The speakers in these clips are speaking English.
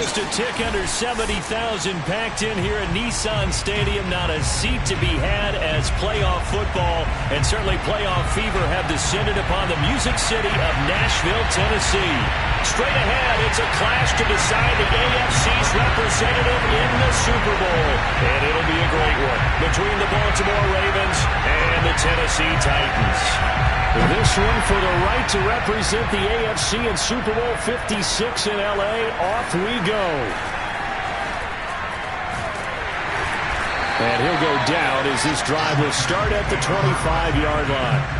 Just a tick under 70,000 packed in here at Nissan Stadium. Not a seat to be had as playoff football and certainly playoff fever have descended upon the Music City of Nashville, Tennessee. Straight ahead, it's a clash to decide the AFC's representative in the Super Bowl. And it'll be a great one between the Baltimore Ravens and the Tennessee Titans. This one for the right to represent the AFC in Super Bowl 56 in L.A. Off we go. And he'll go down as this drive will start at the 25-yard line.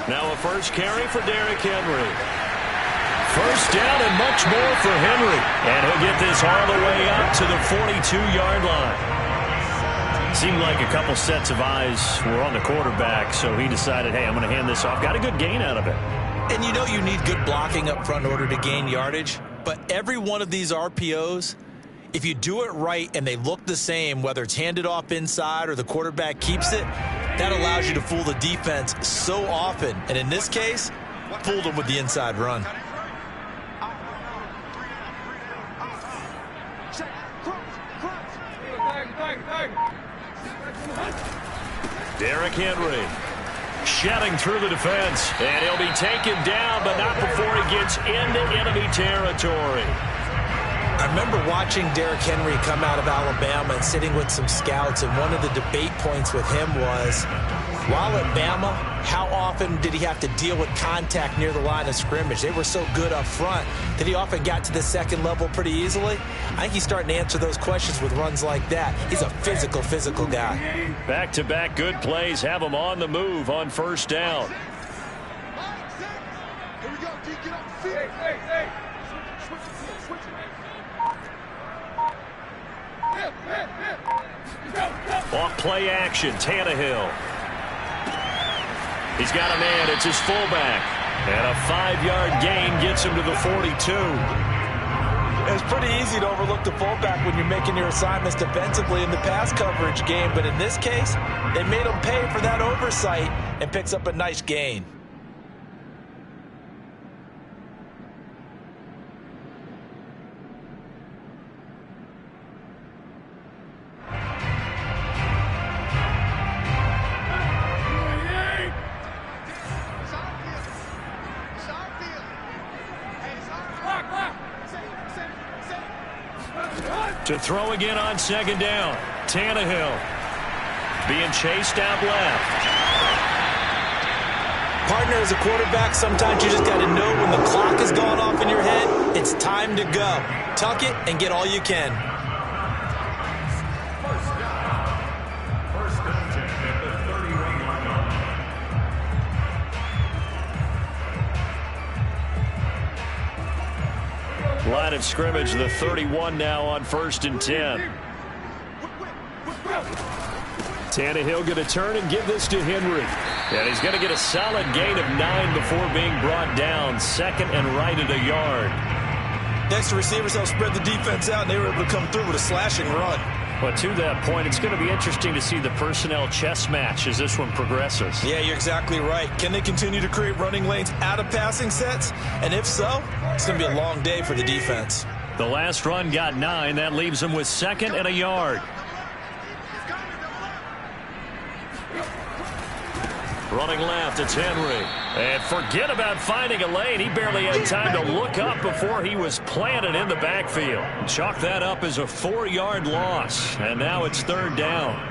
Now a first carry for Derrick Henry. First down and much more for Henry. And he'll get this all the way up to the 42-yard line. Seemed like a couple sets of eyes were on the quarterback, so he decided, hey, I'm going to hand this off. Got a good gain out of it. And you know you need good blocking up front in order to gain yardage. But every one of these RPOs, if you do it right and they look the same, whether it's handed off inside or the quarterback keeps it, that allows you to fool the defense so often. And in this case, fooled them with the inside run. Derrick Henry shedding through the defense. And he'll be taken down, but not before he gets into enemy territory. I remember watching Derrick Henry come out of Alabama and sitting with some scouts, and one of the debate points with him was, while at Bama, how often did he have to deal with contact near the line of scrimmage? They were so good up front that he often got to the second level pretty easily. I think he's starting to answer those questions with runs like that. He's a physical guy. Back-to-back good plays have him on the move on first down. Here we go, D, get up the field. Hey. Switch it. Off play action, Tannehill. He's got a man, it's his fullback. And a 5-yard gain gets him to the 42. It's pretty easy to overlook the fullback when you're making your assignments defensively in the pass coverage game. But in this case, they made him pay for that oversight and picks up a nice gain. To throw again on second down. Tannehill being chased out left. Partner, as a quarterback, sometimes you just got to know when the clock has gone off in your head, it's time to go. Tuck it and get all you can. Line of scrimmage, the 31 now on 1st and 10. Tannehill going to turn and give this to Henry. And he's going to get a solid gain of 9 before being brought down. Second and right at a yard. Next, receivers help spread the defense out, and they were able to come through with a slashing run. But to that point, it's going to be interesting to see the personnel chess match as this one progresses. Yeah, you're exactly right. Can they continue to create running lanes out of passing sets? And if so, it's going to be a long day for the defense. The last run got 9. That leaves them with second and a yard. Running left, it's Henry. And forget about finding a lane. He barely had time to look up before he was planted in the backfield. Chalk that up as a 4-yard loss. And now it's third down.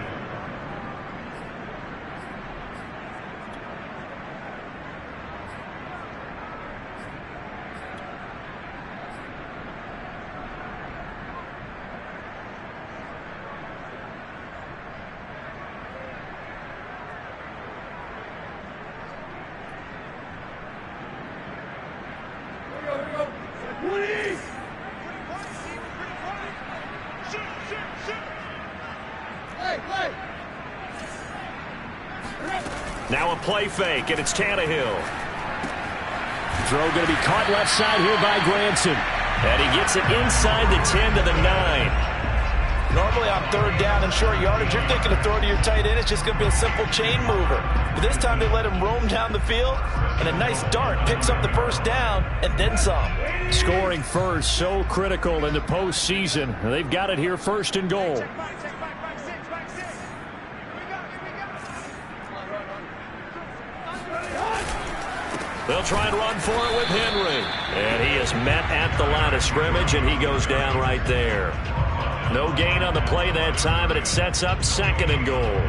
Now a play fake, and it's Tannehill. Throw going to be caught left side here by Granson. And he gets it inside the 10 to the 9. Normally on third down and short yardage, you're thinking of throwing to your tight end. It's just going to be a simple chain mover. But this time they let him roam down the field, and a nice dart picks up the first down and then some. Scoring first, so critical in the postseason. They've got it here, first and goal. They'll try and run for it with Henry. And he is met at the line of scrimmage, and he goes down right there. No gain on the play that time, and it sets up second and goal.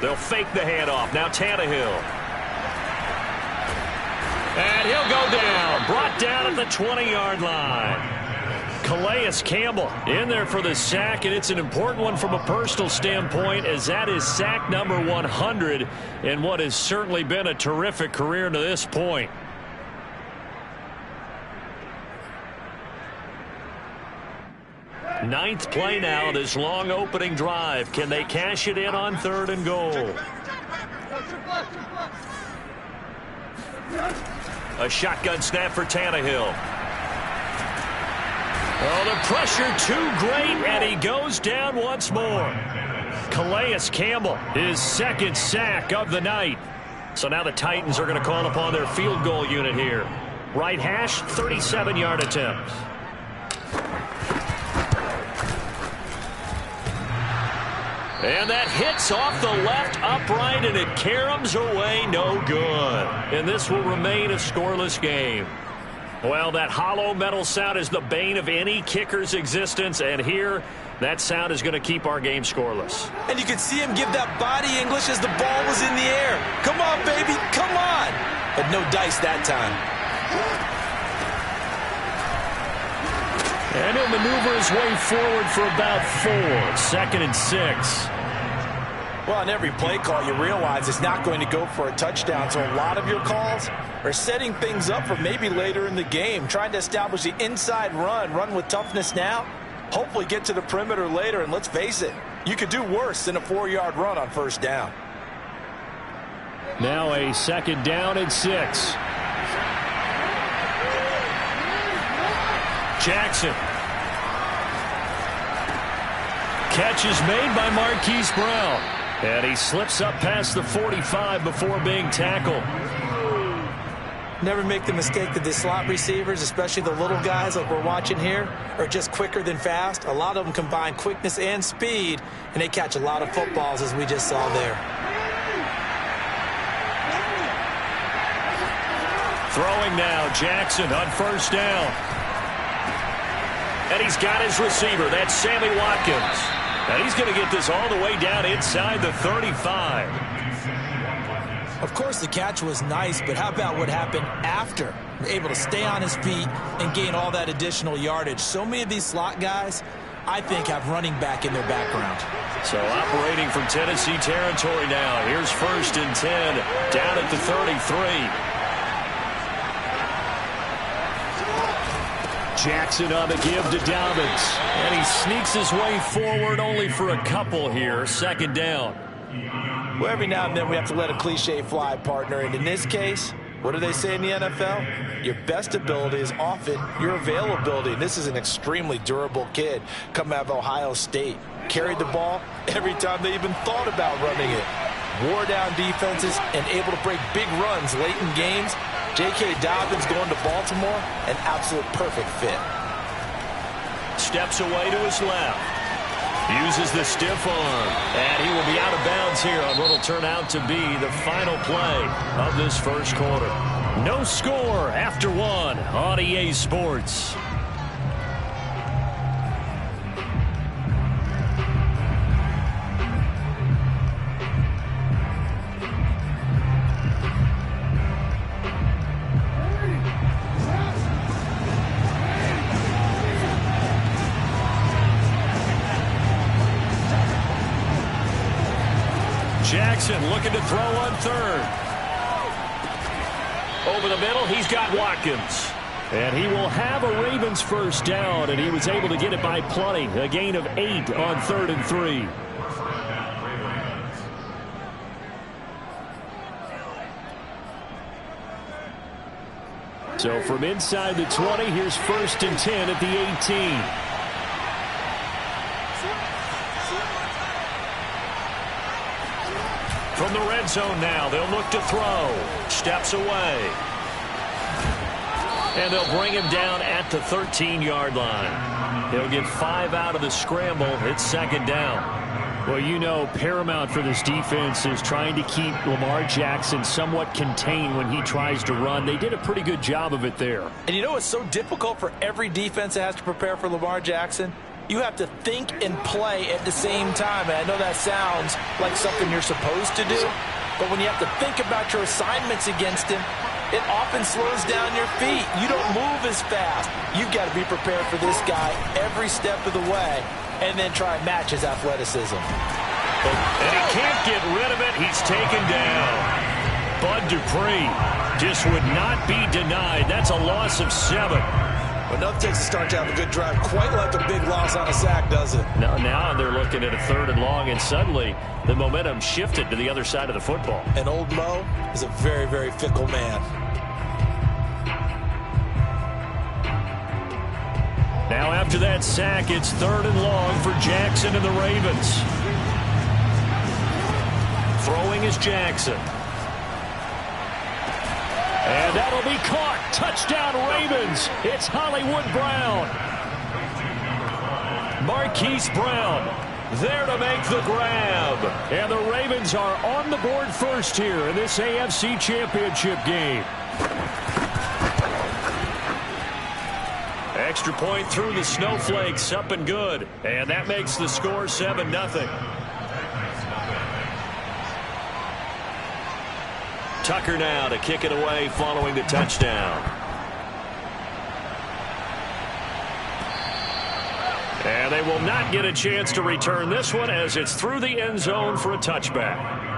They'll fake the handoff. Now Tannehill. And he'll go down. Brought down at the 20-yard line. Calais Campbell in there for the sack, and it's an important one from a personal standpoint, as that is sack number 100 in what has certainly been a terrific career to this point. Ninth play now, this long opening drive. Can they cash it in on third and goal? A shotgun snap for Tannehill. Oh, the pressure too great, and he goes down once more. Calais Campbell, his second sack of the night. So now the Titans are going to call upon their field goal unit here. Right hash, 37-yard attempt. And that hits off the left upright, and it caroms away, no good. And this will remain a scoreless game. Well, that hollow metal sound is the bane of any kicker's existence, and here, that sound is going to keep our game scoreless. And you could see him give that body English as the ball was in the air. Come on, baby, come on. But no dice that time. And he'll maneuver his way forward for about 4. Second and 6. Well, on every play call, you realize it's not going to go for a touchdown. So a lot of your calls are setting things up for maybe later in the game, trying to establish the inside run with toughness now, hopefully get to the perimeter later. And let's face it, you could do worse than a 4-yard run on first down. Now a second down and 6. Jackson. Catch is made by Marquise Brown. And he slips up past the 45 before being tackled. Never make the mistake that the slot receivers, especially the little guys like we're watching here, are just quicker than fast. A lot of them combine quickness and speed, and they catch a lot of footballs, as we just saw there. Throwing now, Jackson on first down. And he's got his receiver. That's Sammy Watkins. And he's going to get this all the way down inside the 35. Of course, the catch was nice, but how about what happened after? Able to stay on his feet and gain all that additional yardage. So many of these slot guys, I think, have running back in their background. So operating from Tennessee territory now. Here's first and 10 down at the 33. Jackson on the give to Dobbins. And he sneaks his way forward only for a couple here. Second down. Well, every now and then we have to let a cliche fly, partner. And in this case, what do they say in the NFL? Your best ability is often your availability. And this is an extremely durable kid coming out of Ohio State. Carried the ball every time they even thought about running it. Wore down defenses and able to break big runs late in games. J.K. Dobbins going to Baltimore, an absolute perfect fit. Steps away to his left. Uses the stiff arm. And he will be out of bounds here on what will turn out to be the final play of this first quarter. No score after 1 on EA Sports. Jackson looking to throw on third. Over the middle, he's got Watkins. And he will have a Ravens first down, and he was able to get it by plenty. A gain of 8 on 3rd and 3. So from inside the 20, here's 1st and 10 at the 18. From the red zone now, they'll look to throw. Steps away. And they'll bring him down at the 13-yard line. He'll get 5 out of the scramble. It's 2nd down. Well, you know, paramount for this defense is trying to keep Lamar Jackson somewhat contained when he tries to run. They did a pretty good job of it there. And you know what's so difficult for every defense that has to prepare for Lamar Jackson? You have to think and play at the same time. And I know that sounds like something you're supposed to do, but when you have to think about your assignments against him, it often slows down your feet. You don't move as fast. You've got to be prepared for this guy every step of the way and then try and match his athleticism. And he can't get rid of it. He's taken down. Bud Dupree just would not be denied. That's a loss of 7. But nothing takes a start to have a good drive quite like a big loss on a sack, does it? Now they're looking at a 3rd and long, and suddenly the momentum shifted to the other side of the football. And old Mo is a very, very fickle man. Now after that sack, it's 3rd and long for Jackson and the Ravens. Throwing is Jackson. And that'll be caught. Touchdown Ravens. It's Hollywood Brown. Marquise Brown there to make the grab. And the Ravens are on the board first here in this AFC Championship game. Extra point through the snowflakes, up and good. And that makes the score 7-0. Tucker now to kick it away following the touchdown. And they will not get a chance to return this one as it's through the end zone for a touchback.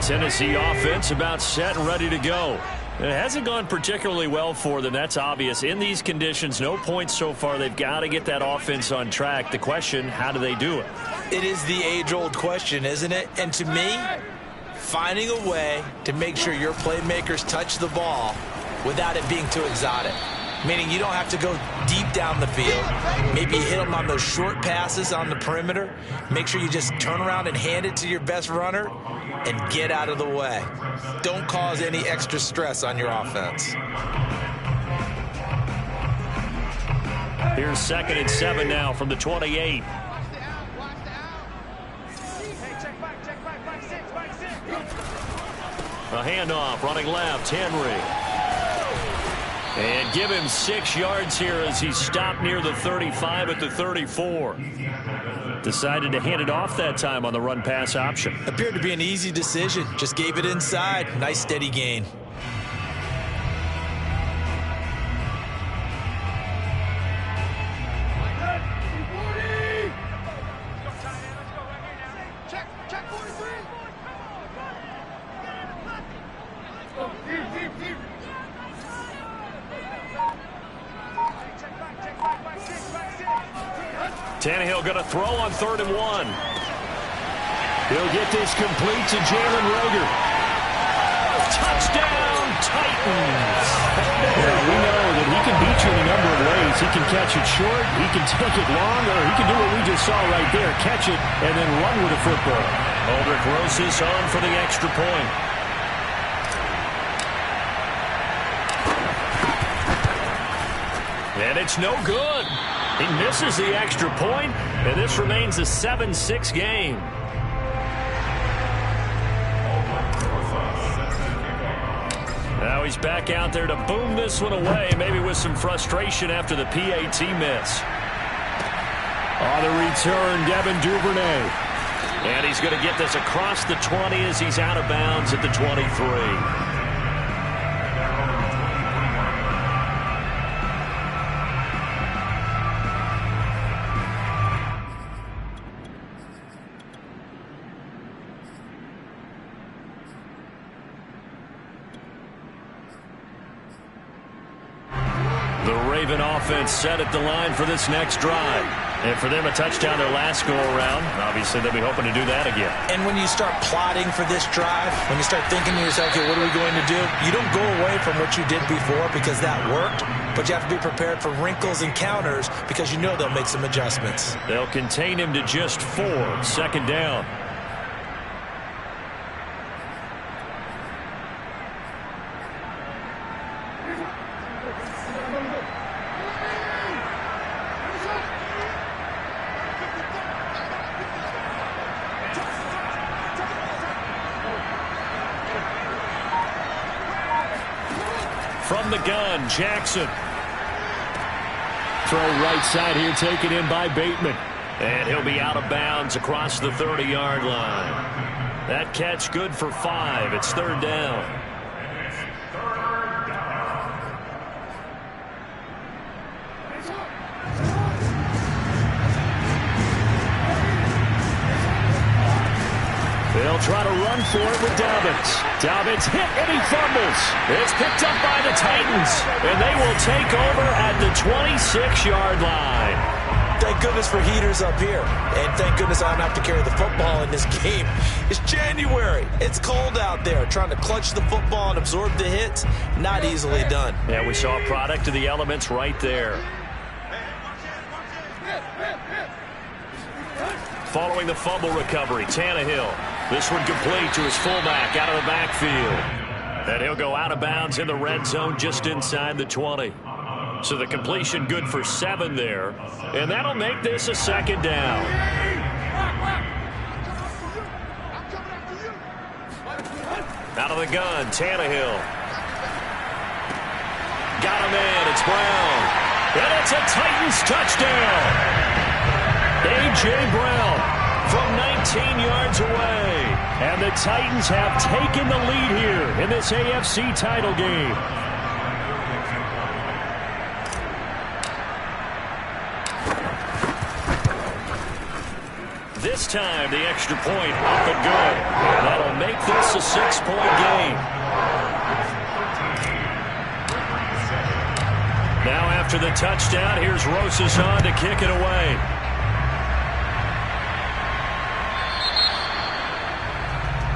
Tennessee offense about set and ready to go. It hasn't gone particularly well for them. That's obvious. In these conditions, no points so far. They've got to get that offense on track. The question, how do they do it? It is the age-old question, isn't it? And to me, finding a way to make sure your playmakers touch the ball without it being too exotic. Meaning you don't have to go deep down the field. Maybe hit them on those short passes on the perimeter. Make sure you just turn around and hand it to your best runner and get out of the way. Don't cause any extra stress on your offense. Here's 2nd and 7 now from the 28. A handoff, running left, Henry. And give him 6 yards here as he stopped near the 35 at the 34. Decided to hand it off that time on the run-pass option. Appeared to be an easy decision. Just gave it inside. Nice steady gain. Tannehill going to throw on 3rd and 1. He'll get this complete to Jalen Reagor. Touchdown, Titans. We know that he can beat you in a number of ways. He can catch it short, he can take it long, or he can do what we just saw right there, catch it and then run with the football. Aldrich Rosas on for the extra point. And it's no good. He misses the extra point, and this remains a 7-6 game. Now he's back out there to boom this one away, maybe with some frustration after the PAT miss. On the return, Devin Duvernay. And he's going to get this across the 20 as he's out of bounds at the 23. Offense set at the line for this next drive. And for them, a touchdown their last go-around. Obviously, they'll be hoping to do that again. And when you start plotting for this drive, when you start thinking to yourself, okay, what are we going to do? You don't go away from what you did before because that worked, but you have to be prepared for wrinkles and counters because you know they'll make some adjustments. They'll contain him to just 4. Second down. From the gun, Jackson. Throw right side here, taken in by Bateman. And he'll be out of bounds across the 30-yard line. That catch good for 5. It's third down. They'll try to run for it with Dobbins. Dobbins hit and he fumbles. It's picked up by the Titans, and they will take over at the 26-yard line. Thank goodness for heaters up here. And thank goodness I don't have to carry the football in this game. It's January. It's cold out there. Trying to clutch the football and absorb the hits, not easily done. Yeah, we saw a product of the elements right there. Following the fumble recovery, Tannehill. This one complete to his fullback out of the backfield. And he'll go out of bounds in the red zone just inside the 20. So the completion good for 7 there. And that'll make this a second down. Out of the gun, Tannehill. Got him in. It's Brown. And it's a Titans touchdown. A.J. Brown from 19 yards away. And the Titans have taken the lead here in this AFC title game. This time, the extra point up and good. That'll make this a 6-point game. Now after the touchdown, here's Rosas on to kick it away.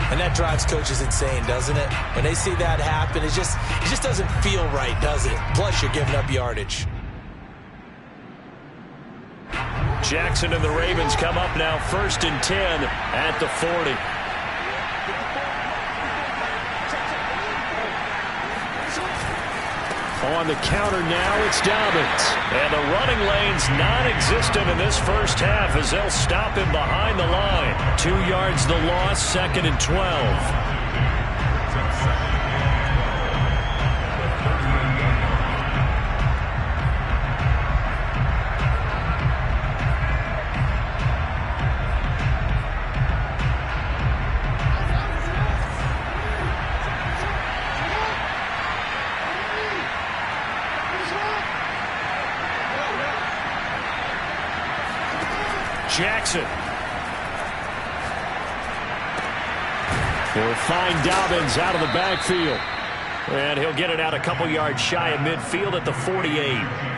And that drives coaches insane, doesn't it? When they see that happen, it just doesn't feel right, does it? Plus, you're giving up yardage. Jackson and the Ravens come up now 1st and 10 at the 40. On the counter now, it's Dobbins. And the running lane's non-existent in this first half as they'll stop him behind the line. 2 yards the loss, 2nd and 12. Jackson. He'll find Dobbins out of the backfield. And he'll get it out a couple yards shy of midfield at the 48.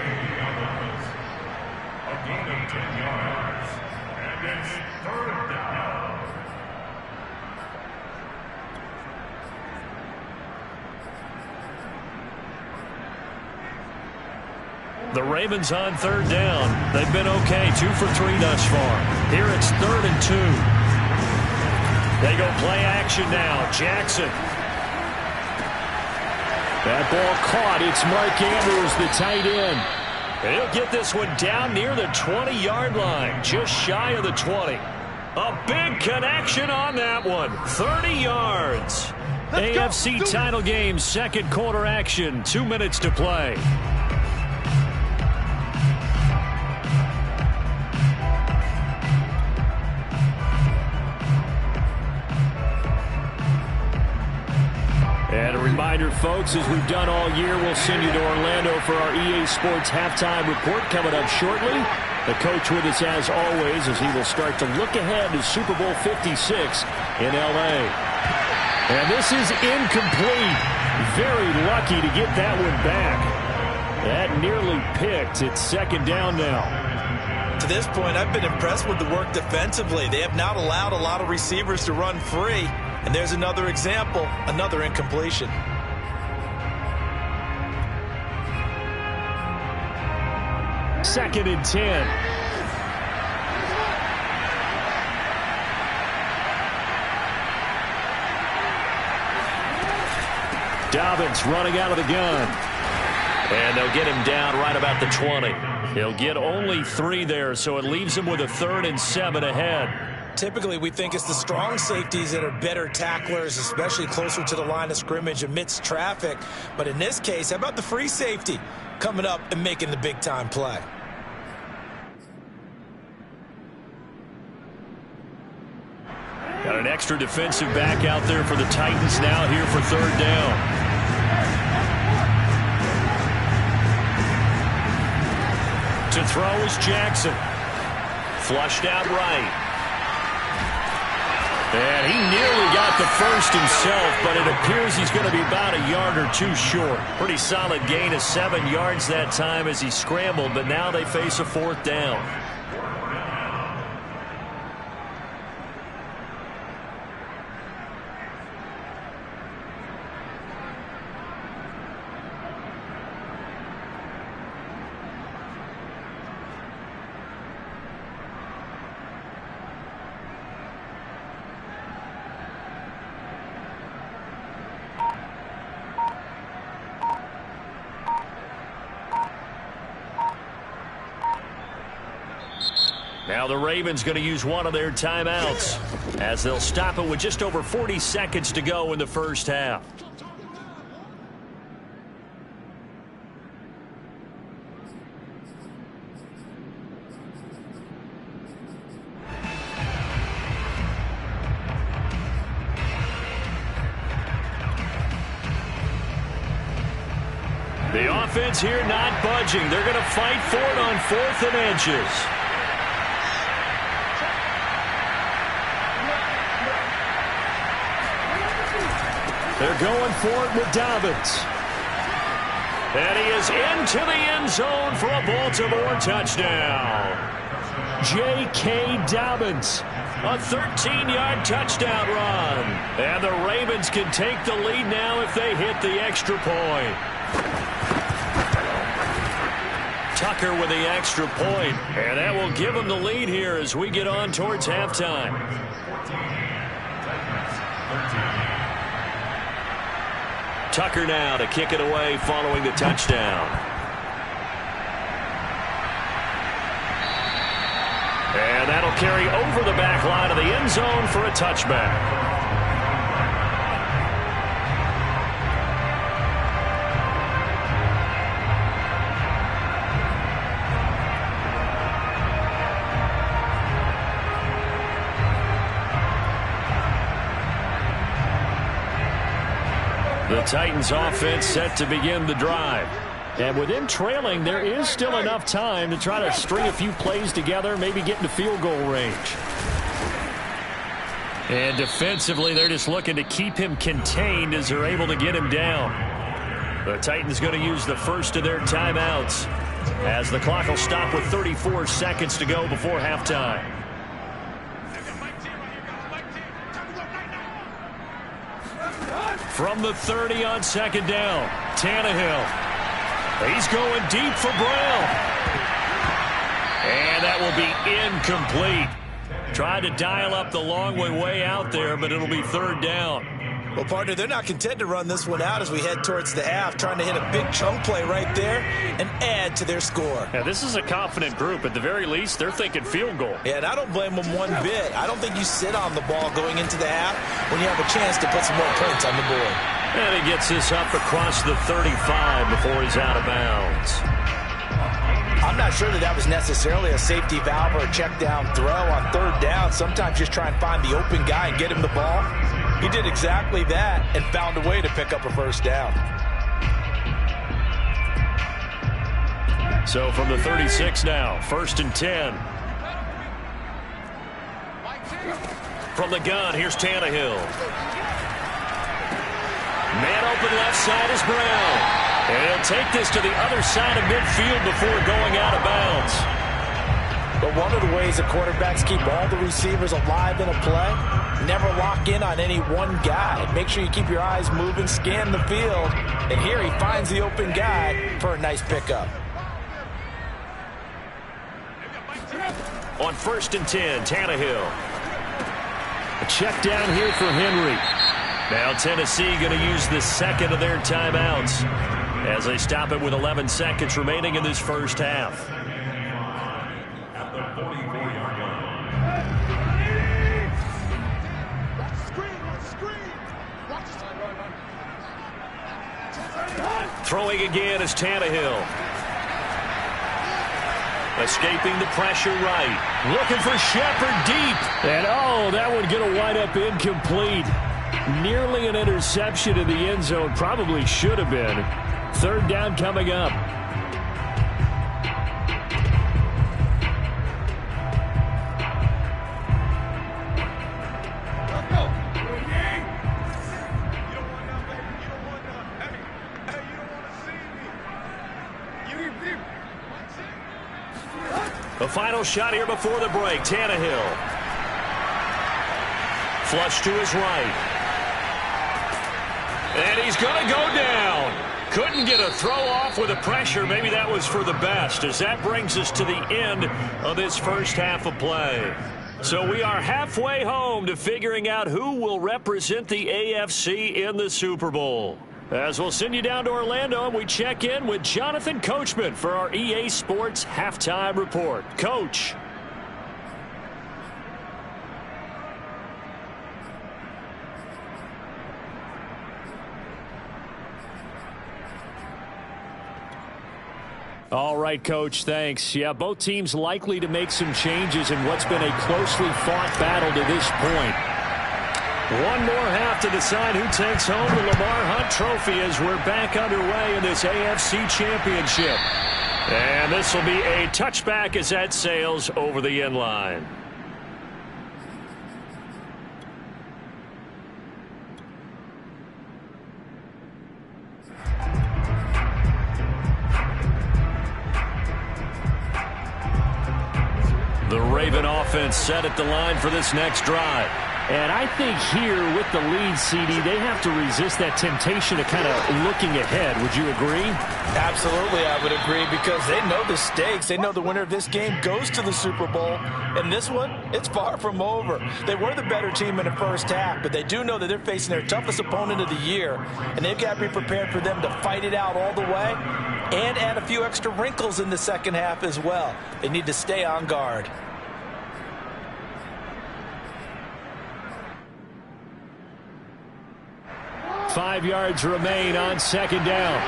The Ravens on 3rd down. They've been okay, 2 for 3 thus far. Here it's 3rd and 2. They go play action now. Jackson. That ball caught. It's Mark Andrews, the tight end. And he'll get this one down near the 20-yard line, just shy of the 20. A big connection on that one. 30 yards. AFC title game, 2nd quarter action. 2 minutes to play. Reminder, folks, as we've done all year, we'll send you to Orlando for our EA Sports halftime report coming up shortly. The coach with us as always as he will start to look ahead to Super Bowl 56 in L.A. And this is incomplete. Very lucky to get that one back. That nearly picked. It's second down now. To this point, I've been impressed with the work defensively. They have not allowed a lot of receivers to run free. And there's another example, another incompletion. Second and 10. Dobbins running out of the gun. And they'll get him down right about the 20. He'll get only 3 there, so it leaves him with a 3rd and 7 ahead. Typically, we think it's the strong safeties that are better tacklers, especially closer to the line of scrimmage amidst traffic. But in this case, how about the free safety coming up and making the big-time play? Got an extra defensive back out there for the Titans now here for 3rd down. To throw is Jackson. Flushed out right. And he nearly got the first himself, but it appears he's going to be about a yard or 2 short. Pretty solid gain of 7 yards that time as he scrambled, but now they face a 4th down. Now the Ravens going to use one of their timeouts as they'll stop it with just over 40 seconds to go in the first half. The offense here not budging. They're going to fight for it on 4th and inches. They're going for it with Dobbins. And he is into the end zone for a Baltimore touchdown. J.K. Dobbins, a 13-yard touchdown run. And the Ravens can take the lead now if they hit the extra point. Tucker with the extra point. And that will give them the lead here as we get on towards halftime. Tucker now to kick it away following the touchdown. And that'll carry over the back line of the end zone for a touchback. The Titans offense set to begin the drive. And with them trailing, there is still enough time to try to string a few plays together, maybe get into field goal range. And defensively, they're just looking to keep him contained as they're able to get him down. The Titans going to use the first of their timeouts as the clock will stop with 34 seconds to go before halftime. From the 30 on second down, Tannehill. He's going deep for Brown. And that will be incomplete. Tried to dial up the long way out there, but it'll be 3rd down. Well, partner, they're not content to run this one out as we head towards the half, trying to hit a big chunk play right there and add to their score. Yeah, this is a confident group. At the very least, they're thinking field goal. Yeah, and I don't blame them one bit. I don't think you sit on the ball going into the half when you have a chance to put some more points on the board. And he gets this up across the 35 before he's out of bounds. I'm not sure that was necessarily a safety valve or a check down throw on 3rd down. Sometimes just try and find the open guy and get him the ball. He did exactly that and found a way to pick up a first down. So from the 36 now, 1st and 10. From the gun, here's Tannehill. Man open left side is Brown. And he'll take this to the other side of midfield before going out of bounds. But one of the ways the quarterbacks keep all the receivers alive in a play, never lock in on any one guy. Make sure you keep your eyes moving, scan the field. And here he finds the open guy for a nice pickup. On 1st and 10, Tannehill. A check down here for Henry. Now Tennessee going to use the second of their timeouts as they stop it with 11 seconds remaining in this first half. At the 44-yard line. Throwing again is Tannehill. Escaping the pressure right. Looking for Shepard deep. And oh, that one going to wind up incomplete. Nearly an interception in the end zone. Probably should have been. 3rd down coming up. The final shot here before the break. Tannehill. Flush to his right. And he's going to go down. Couldn't get a throw off with the pressure. Maybe that was for the best, as that brings us to the end of this first half of play. So we are halfway home to figuring out who will represent the AFC in the Super Bowl. As we'll send you down to Orlando, and we check in with Jonathan Coachman for our EA Sports Halftime Report. Coach. All right, Coach, thanks. Yeah, both teams likely to make some changes in what's been a closely fought battle to this point. One more half to decide who takes home the Lamar Hunt Trophy as we're back underway in this AFC Championship. And this will be a touchback as that sails over the end line. The Raven offense set at the line for this next drive. And I think here with the lead, CD, they have to resist that temptation of kind of looking ahead. Would you agree? Absolutely, I would agree, because they know the stakes. They know the winner of this game goes to the Super Bowl. And this one, it's far from over. They were the better team in the first half, but they do know that they're facing their toughest opponent of the year. And they've got to be prepared for them to fight it out all the way and add a few extra wrinkles in the second half as well. They need to stay on guard. Five yards remain on 2nd down.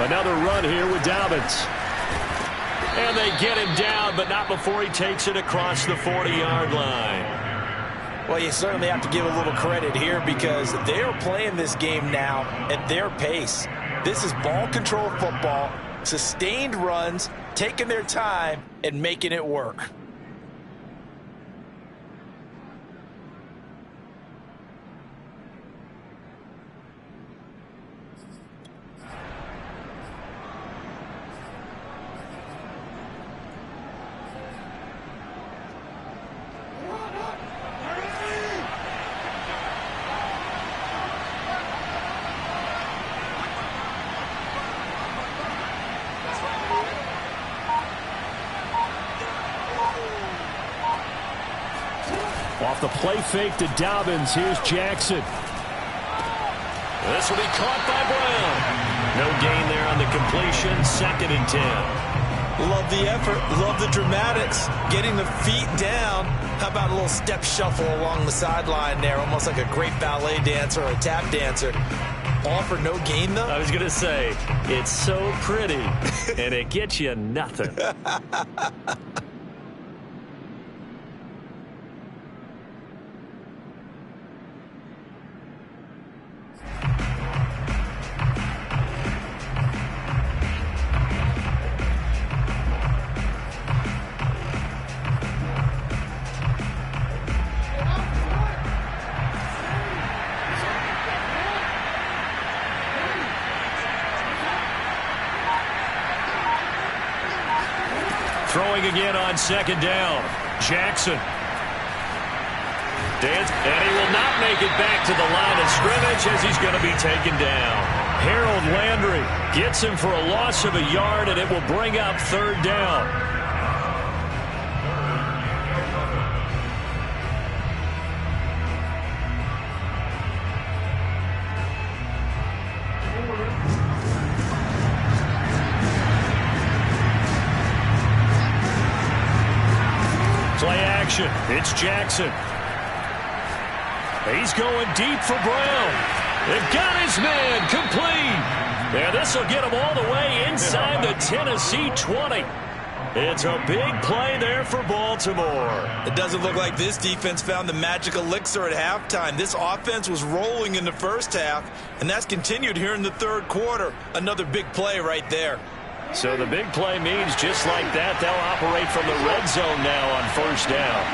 Another run here with Dobbins. And they get him down, but not before he takes it across the 40-yard line. Well, you certainly have to give a little credit here, because they are playing this game now at their pace. This is ball control football, sustained runs, taking their time and making it work. Off the play fake to Dobbins. Here's Jackson. This will be caught by Brown. No gain there on the completion. 2nd and 10. Love the effort. Love the dramatics. Getting the feet down. How about a little step shuffle along the sideline there? Almost like a great ballet dancer or a tap dancer. all for no gain, though? I was going to say, it's so pretty, and it gets you nothing. Throwing again on second down. Jackson. And he will not make it back to the line of scrimmage as he's going to be taken down. Harold Landry gets him for a loss of a yard, and it will bring up third down. Play action. It's Jackson. He's going deep for Brown. They've got his man complete. And this will get him all the way inside the Tennessee 20. It's a big play there for Baltimore. It doesn't look like this defense found the magic elixir at halftime. This offense was rolling in the first half, and that's continued here in the third quarter. Another big play right there. So the big play means just like that, they'll operate from the red zone now on first down.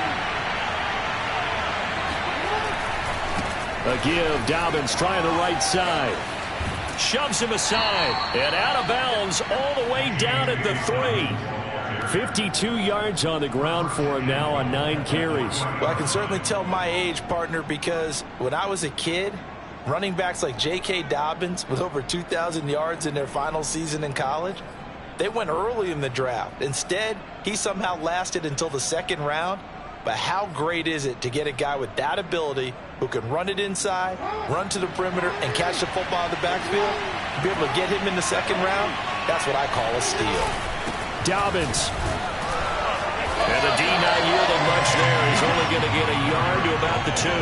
A give. Dobbins trying the right side. Shoves him aside. And out of bounds all the way down at the 3. 52 yards on the ground for him now on 9 carries. Well, I can certainly tell my age, partner, because when I was a kid, running backs like J.K. Dobbins with over 2,000 yards in their final season in college, they went early in the draft. Instead, he somehow lasted until the second round. But how great is it to get a guy with that ability who can run it inside, run to the perimeter, and catch the football in the backfield? Be able to get him in the second round, that's what I call a steal. Dobbins. And the D not yielding much there. He's only going to get a yard to about the 2.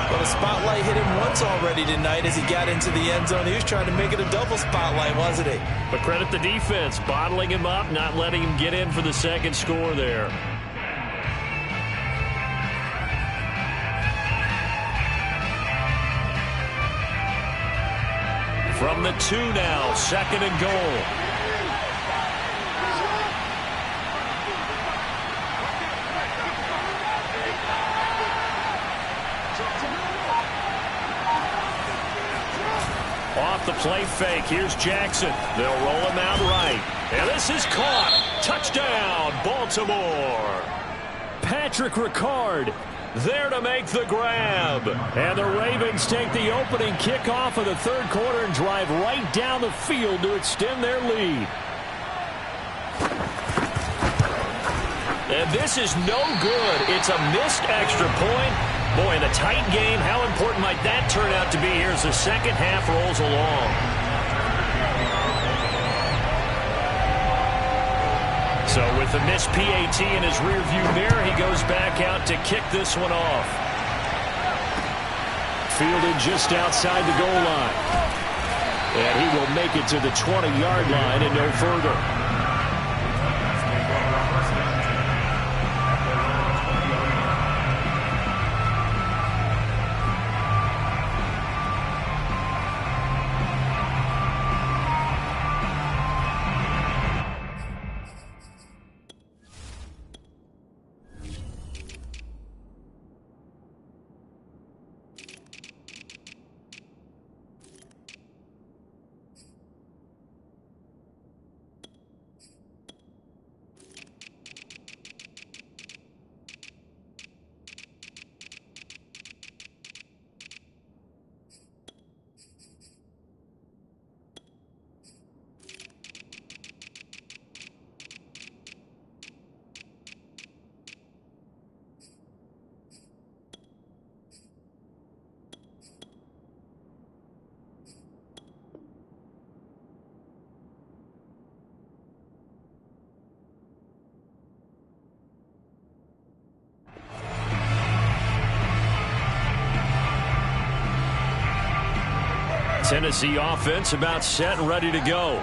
Well, the spotlight hit him once already tonight as he got into the end zone. He was trying to make it a double spotlight, wasn't he? But credit the defense, bottling him up, not letting him get in for the second score there. From the 2 now, second and goal. Off the play fake, here's Jackson. They'll roll him out right. And this is caught. Touchdown, Baltimore. Patrick Ricard there to make the grab. And the Ravens take the opening kickoff of the third quarter and drive right down the field to extend their lead. And this is no good. It's a missed extra point. Boy, in a tight game, how important might that turn out to be here as the second half rolls along? So with the missed PAT in his rearview mirror, he goes back out to kick this one off. Fielded just outside the goal line. And he will make it to the 20-yard line and no further. Tennessee offense about set and ready to go.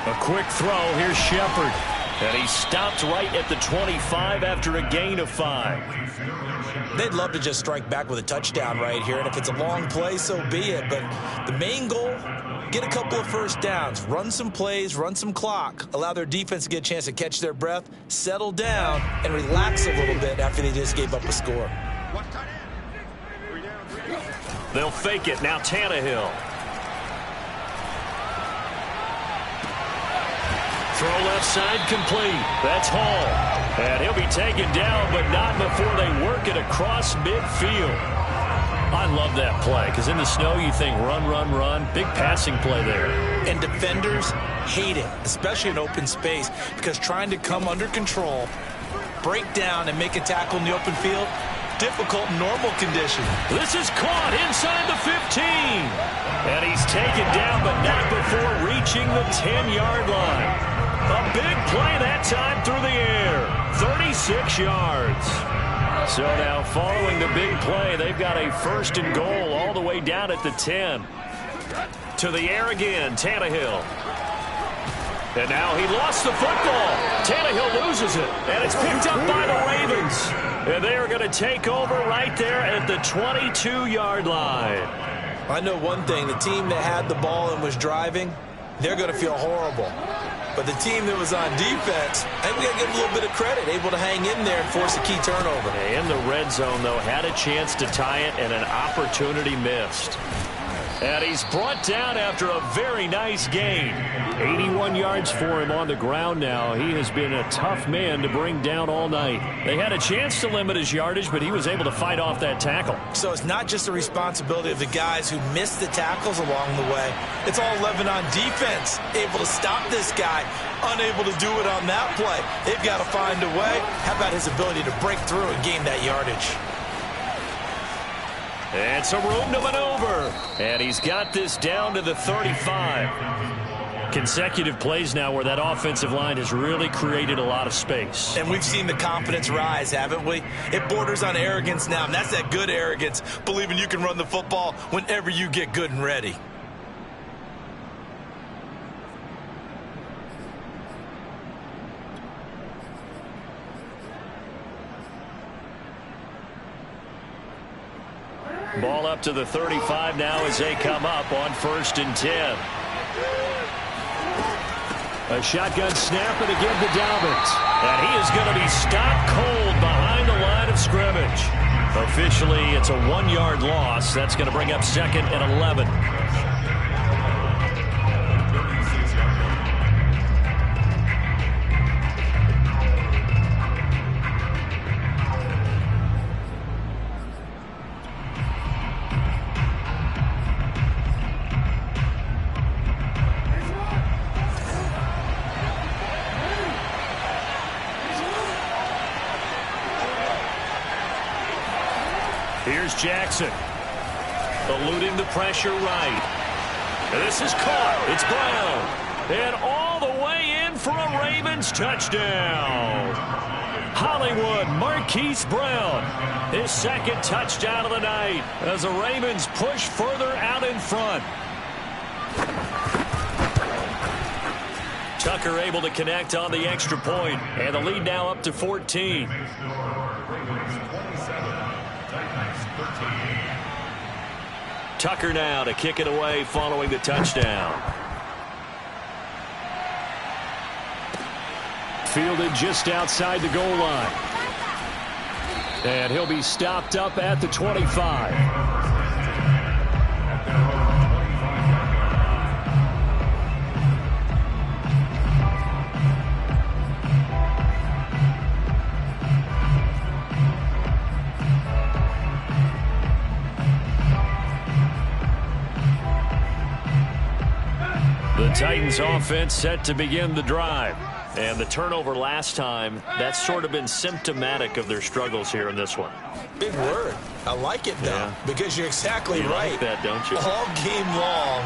A quick throw. Here's Shepard. And he stopped right at the 25 after a gain of 5. They'd love to just strike back with a touchdown right here, and if it's a long play, so be it. But the main goal, get a couple of first downs, run some plays, run some clock, allow their defense to get a chance to catch their breath, settle down, and relax a little bit after they just gave up a score. They'll fake it. Now Tannehill. Throw left side complete. That's Hall. And he'll be taken down, but not before they work it across midfield. I love that play, because in the snow you think run, run, run. Big passing play there. And defenders hate it, especially in open space, because trying to come under control, break down, and make a tackle in the open field, difficult in normal conditions. This is caught inside the 15. And he's taken down, but not before reaching the 10-yard line. A big play that time through the air. 36 yards. So now following the big play, they've got a first and goal all the way down at the 10. To the air again, Tannehill. And now he lost the football. Tannehill loses it. And it's picked up by the Ravens. And they are going to take over right there at the 22-yard line. I know one thing. The team that had the ball and was driving, they're going to feel horrible. But the team that was on defense, I think we got to give them a little bit of credit, able to hang in there and force a key turnover. In the red zone, though, had a chance to tie it and an opportunity missed. And he's brought down after a very nice gain. 81 yards for him on the ground now. He has been a tough man to bring down all night. They had a chance to limit his yardage, but he was able to fight off that tackle. So it's not just the responsibility of the guys who missed the tackles along the way. It's all 11 on defense, able to stop this guy, unable to do it on that play. They've got to find a way. How about his ability to break through and gain that yardage? And some room to maneuver. And he's got this down to the 35. Consecutive plays now where that offensive line has really created a lot of space. And we've seen the confidence rise, haven't we? It borders on arrogance now, and that's that good arrogance, believing you can run the football whenever you get good and ready. Ball up to the 35 now as they come up on 1st and 10. A shotgun snap and again to Dalvin. And he is going to be stopped cold behind the line of scrimmage. Officially, it's a 1-yard loss. That's going to bring up 2nd and 11. Here's Jackson, eluding the pressure right. And this is caught. It's Brown. And all the way in for a Ravens touchdown. Hollywood Marquise Brown, his 2nd touchdown of the night as the Ravens push further out in front. Tucker able to connect on the extra point, and the lead now up to 14. Tucker now to kick it away following the touchdown. Fielded just outside the goal line. And he'll be stopped up at the 25. The Titans offense set to begin the drive. And the turnover last time, that's sort of been symptomatic of their struggles here in this one. Big word. I like it, though, because you're exactly right. You like that, don't you? All game long,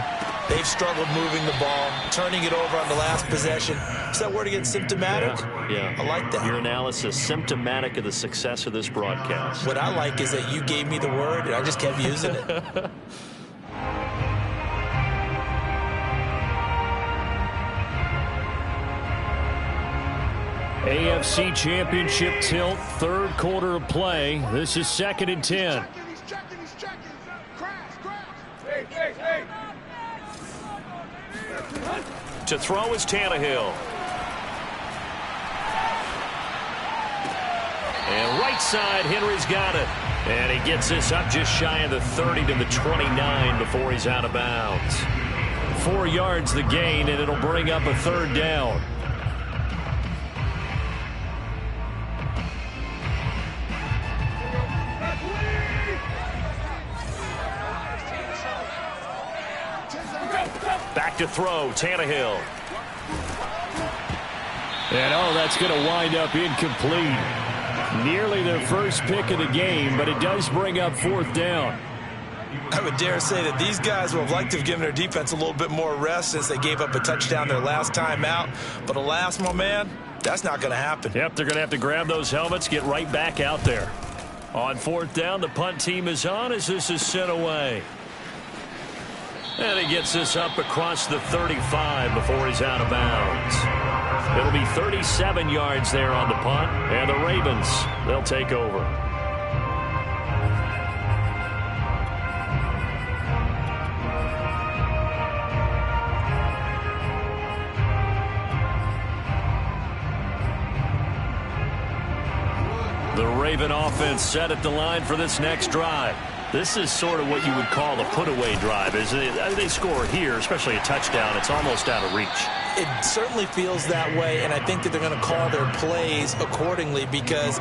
They've struggled moving the ball, turning it over on the last possession. Is that word again, symptomatic? Yeah. I like that. Your analysis, symptomatic of the success of this broadcast. What I like is that you gave me the word, and I just kept using it. AFC Championship tilt, third quarter of play. This is 2nd and 10. He's checking. Crash. Hey. To throw is Tannehill. And right side, Henry's got it. And he gets this up just shy of the 30 to the 29 before he's out of bounds. 4 yards the gain, and it'll bring up a 3rd down. Back to throw, Tannehill. And that's going to wind up incomplete. Nearly their first pick of the game, but it does bring up 4th down. I would dare say that these guys would have liked to have given their defense a little bit more rest since they gave up a touchdown their last time out. But alas, my man, that's not going to happen. Yep, they're going to have to grab those helmets, get right back out there. On 4th down, the punt team is on as this is sent away. And he gets this up across the 35 before he's out of bounds. It'll be 37 yards there on the punt, and the Ravens, they'll take over. The Raven offense set at the line for this next drive. This is sort of what you would call a put-away drive. As they score here, especially a touchdown, it's almost out of reach. It certainly feels that way, and I think that they're going to call their plays accordingly because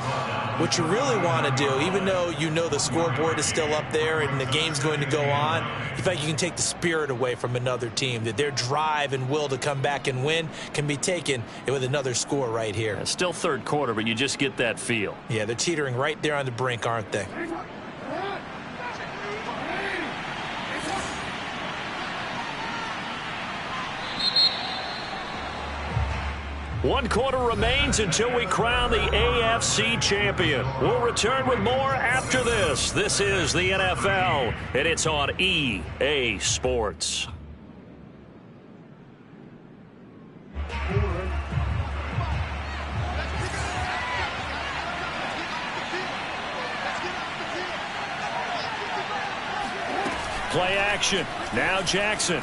what you really want to do, even though you know the scoreboard is still up there and the game's going to go on, in fact, you can take the spirit away from another team, that their drive and will to come back and win can be taken with another score right here. It's still 3rd quarter, but you just get that feel. Yeah, they're teetering right there on the brink, aren't they? One quarter remains until we crown the AFC champion. We'll return with more after this. This is the NFL, and it's on EA Sports. Play action. Now Jackson.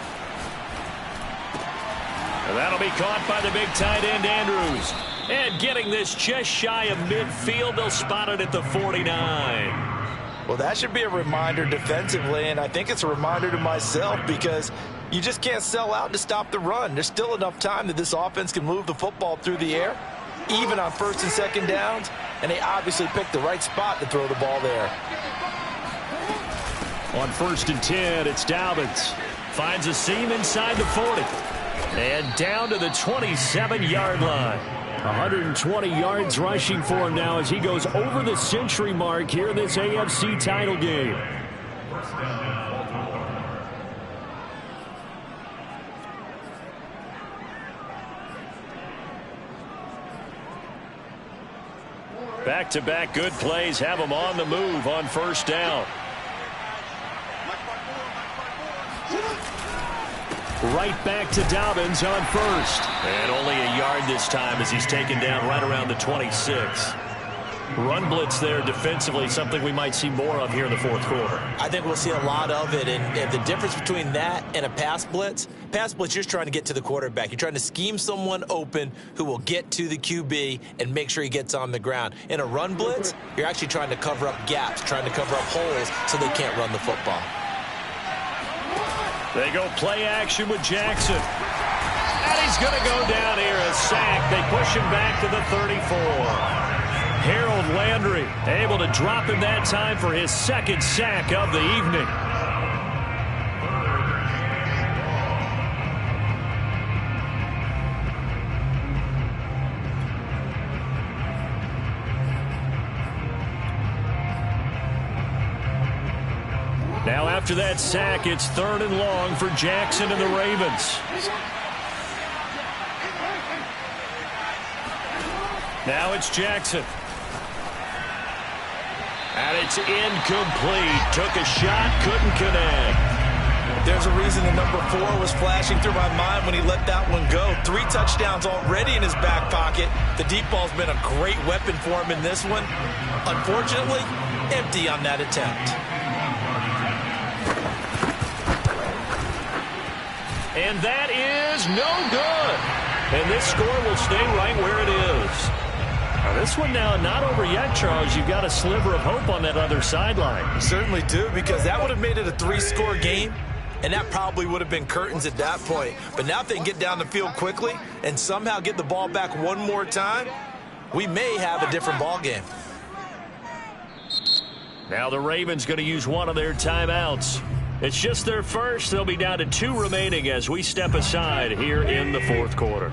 And that'll be caught by the big tight end, Andrews. And getting this just shy of midfield, they'll spot it at the 49. Well, that should be a reminder defensively, and I think it's a reminder to myself because you just can't sell out to stop the run. There's still enough time that this offense can move the football through the air, even on 1st and 2nd downs, and they obviously picked the right spot to throw the ball there. On 1st and 10, it's Dobbins. Finds a seam inside the 40. And down to the 27-yard line. 120 yards rushing for him now as he goes over the century mark here in this AFC title game. Back-to-back good plays have him on the move on 1st down. Right back to Dobbins on 1st. And only a yard this time as he's taken down right around the 26. Run blitz there defensively, something we might see more of here in the 4th quarter. I think we'll see a lot of it, and the difference between that and a pass blitz, you're just trying to get to the quarterback. You're trying to scheme someone open who will get to the QB and make sure he gets on the ground. In a run blitz, you're actually trying to cover up gaps, trying to cover up holes so they can't run the football. They go play action with Jackson. And he's going to go down here, a sack. They push him back to the 34. Harold Landry able to drop him that time for his 2nd sack of the evening. Now after that sack, it's 3rd and long for Jackson and the Ravens. Now it's Jackson. And it's incomplete. Took a shot, couldn't connect. There's a reason the number 4 was flashing through my mind when he let that one go. 3 touchdowns already in his back pocket. The deep ball's been a great weapon for him in this one. Unfortunately, empty on that attempt. And that is no good. And this score will stay right where it is. Now this one now not over yet, Charles. You've got a sliver of hope on that other sideline. Certainly do, because that would have made it a 3-score game, and that probably would have been curtains at that point. But now if they can get down the field quickly and somehow get the ball back one more time, we may have a different ball game. Now the Ravens going to use one of their timeouts. It's just their first. They'll be down to 2 remaining as we step aside here in the 4th quarter.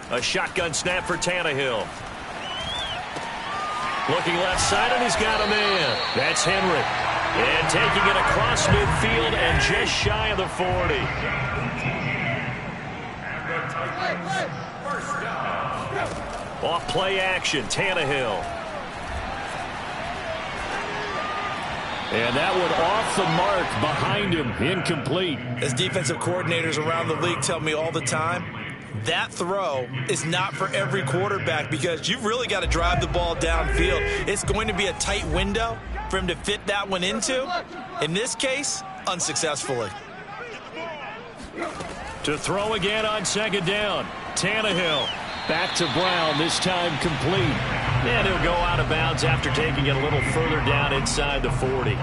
A shotgun snap for Tannehill. Looking left side, and he's got a man. That's Henry. And taking it across midfield and just shy of the 40. Off play action, Tannehill. And that one off the mark behind him, incomplete. As defensive coordinators around the league tell me all the time, that throw is not for every quarterback because you've really got to drive the ball downfield. It's going to be a tight window for him to fit that one into. In this case, unsuccessfully. To throw again on 2nd down. Tannehill back to Brown, this time complete. And he'll go out of bounds after taking it a little further down inside the 40.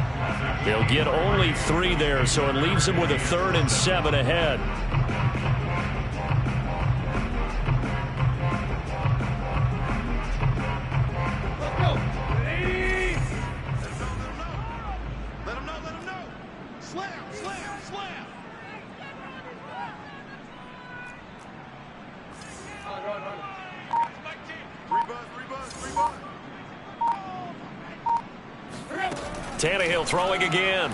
They'll get only 3 there, so it leaves him with a 3rd and 7 ahead. Tannehill throwing again.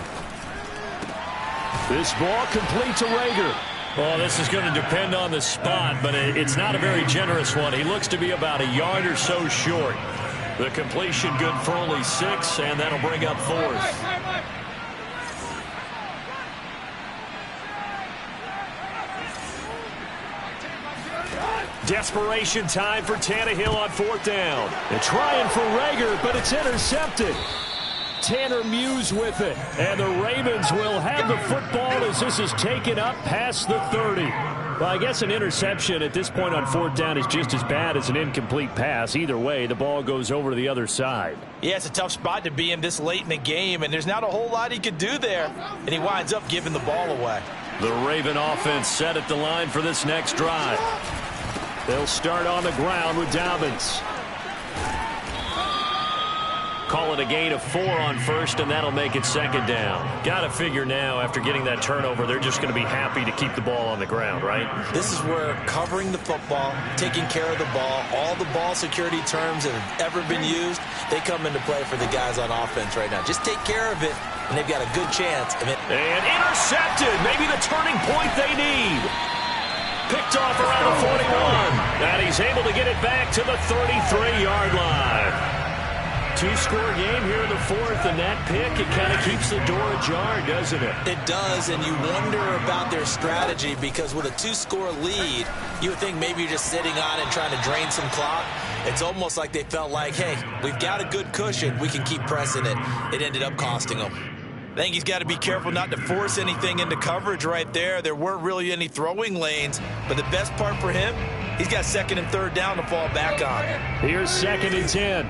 This ball complete to Rager. Oh, this is going to depend on the spot, but it's not a very generous one. He looks to be about a yard or so short. The completion good for only 6, and that'll bring up 4th. Desperation time for Tannehill on 4th down. They're trying for Rager, but it's intercepted. Tanner Muse with it, and the Ravens will have the football as this is taken up past the 30. Well, I guess an interception at this point on 4th down is just as bad as an incomplete pass. Either way, the ball goes over to the other side. Yeah, it's a tough spot to be in this late in the game, and there's not a whole lot he could do there, and he winds up giving the ball away. The Raven offense set at the line for this next drive. They'll start on the ground with Dobbins. Call it a gain of 4 on 1st, and that'll make it 2nd down. Got to figure now, after getting that turnover, they're just going to be happy to keep the ball on the ground, right? This is where covering the football, taking care of the ball, all the ball security terms that have ever been used, they come into play for the guys on offense right now. Just take care of it, and they've got a good chance of it. And intercepted, maybe the turning point they need. Picked off around the 41. And he's able to get it back to the 33-yard line. 2-score game here in the 4th, and that pick, it kind of keeps the door ajar, doesn't it? It does, and you wonder about their strategy because with a 2-score lead, you would think maybe you're just sitting on it trying to drain some clock. It's almost like they felt like, hey, we've got a good cushion. We can keep pressing it. It ended up costing them. I think he's got to be careful not to force anything into coverage right there. There weren't really any throwing lanes, but the best part for him, he's got 2nd and 3rd down to fall back on. Here's 2nd and 10.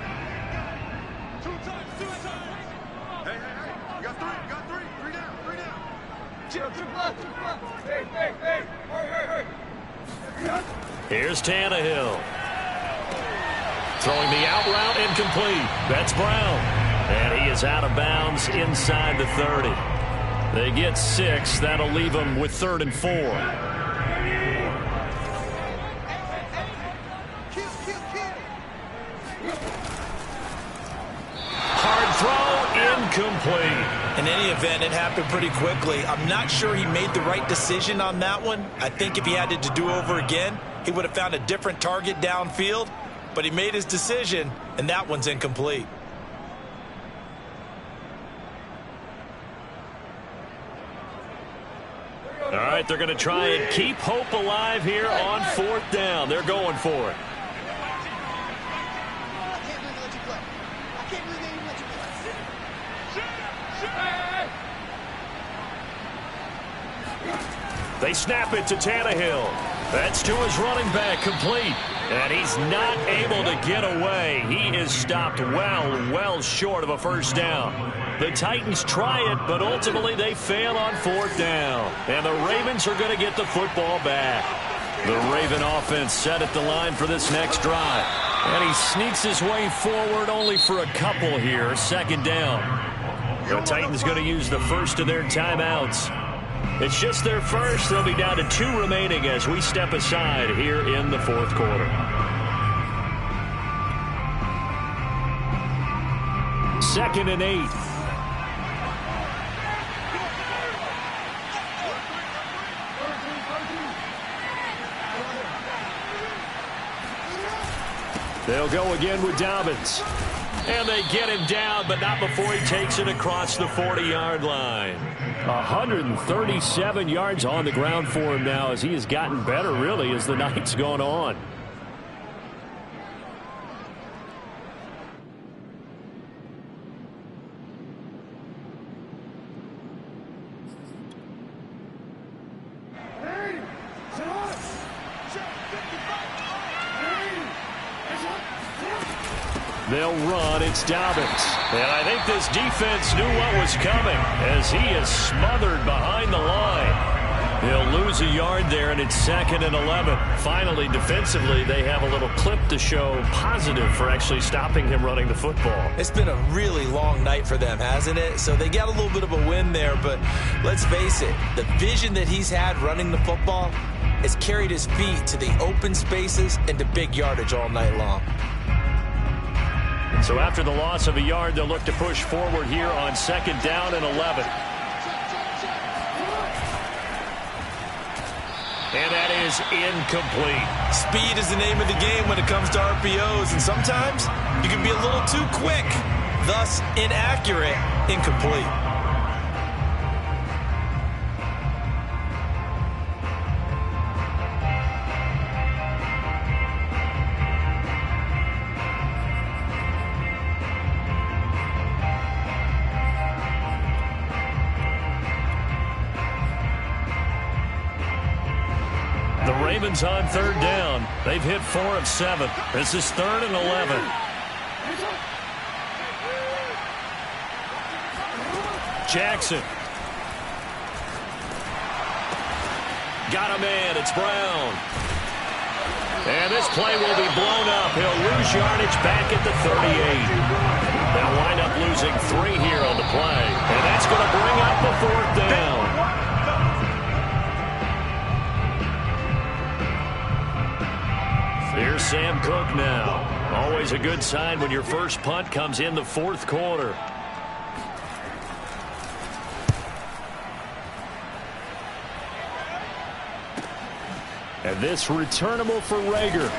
Here's Tannehill. Throwing the out route incomplete. That's Brown. And he is out of bounds inside the 30. They get 6. That'll leave them with 3rd and 4. throw incomplete. In any event, it happened pretty quickly. I'm not sure he made the right decision on that one. I think if he had it to do over again, he would have found a different target downfield. But he made his decision, and that one's incomplete. All right, they're going to try and keep hope alive here on 4th down. They're going for it. They snap it to Tannehill. That's to his running back, complete. And he's not able to get away. He is stopped well short of a first down. The Titans try it, but ultimately they fail on 4th down. And the Ravens are going to get the football back. The Raven offense set at the line for this next drive. And he sneaks his way forward only for a couple here. 2nd down. The Titans going to use the first of their timeouts. It's just their first. They'll be down to 2 remaining as we step aside here in the 4th quarter. 2nd and 8. They'll go again with Dobbins. And they get him down, but not before he takes it across the 40-yard line. 137 yards on the ground for him now as he has gotten better, really, as the night's gone on. They'll run. It's Dobbins. And I think this defense knew what was coming as he is smothered behind the line. He'll lose a yard there, and it's 2nd and 11. Finally, defensively, they have a little clip to show positive for actually stopping him running the football. It's been a really long night for them, hasn't it? So they got a little bit of a win there, but let's face it, the vision that he's had running the football has carried his feet to the open spaces and to big yardage all night long. So after the loss of a yard, they'll look to push forward here on 2nd down and 11. And that is incomplete. Speed is the name of the game when it comes to RPOs, and sometimes you can be a little too quick, thus inaccurate, incomplete. Ravens on 3rd down. They've hit 4 of 7. This is 3rd and 11. Jackson. Got a man. It's Brown. And this play will be blown up. He'll lose yardage back at the 38. They'll wind up losing 3 here on the play. And that's going to bring up the 4th down. Here's Sam Cook now. Always a good sign when your first punt comes in the 4th quarter. And this returnable for Rager.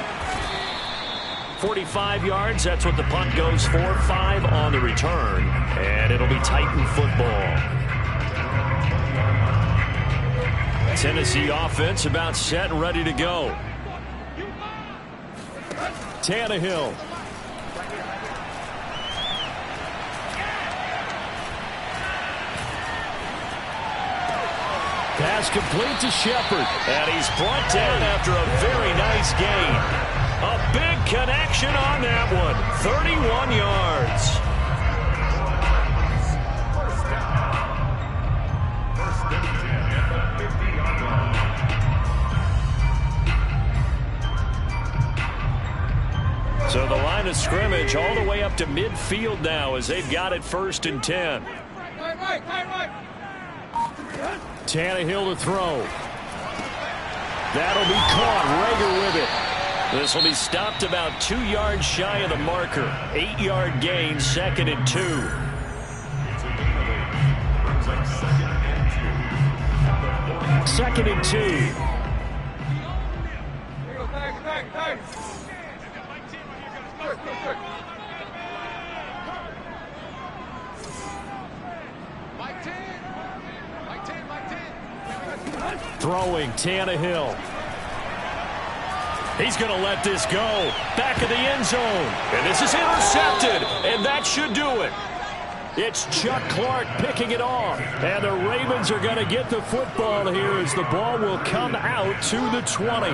45 yards, that's what the punt goes for. 5 on the return. And it'll be Titan football. Tennessee offense about set and ready to go. Tannehill. Pass complete to Shepard. And he's brought down after a very nice gain. A big connection on that one. 31 yards. So the line of scrimmage all the way up to midfield now as they've got it 1st and 10. Tannehill to throw. That'll be caught. Rager with it. This will be stopped about 2 yards shy of the marker. 8-yard gain, 2nd and 2. 2nd and 2. Throwing Tannehill. He's going to let this go. Back of the end zone. And this is intercepted. And that should do it. It's Chuck Clark picking it off. And the Ravens are going to get the football here as the ball will come out to the 20.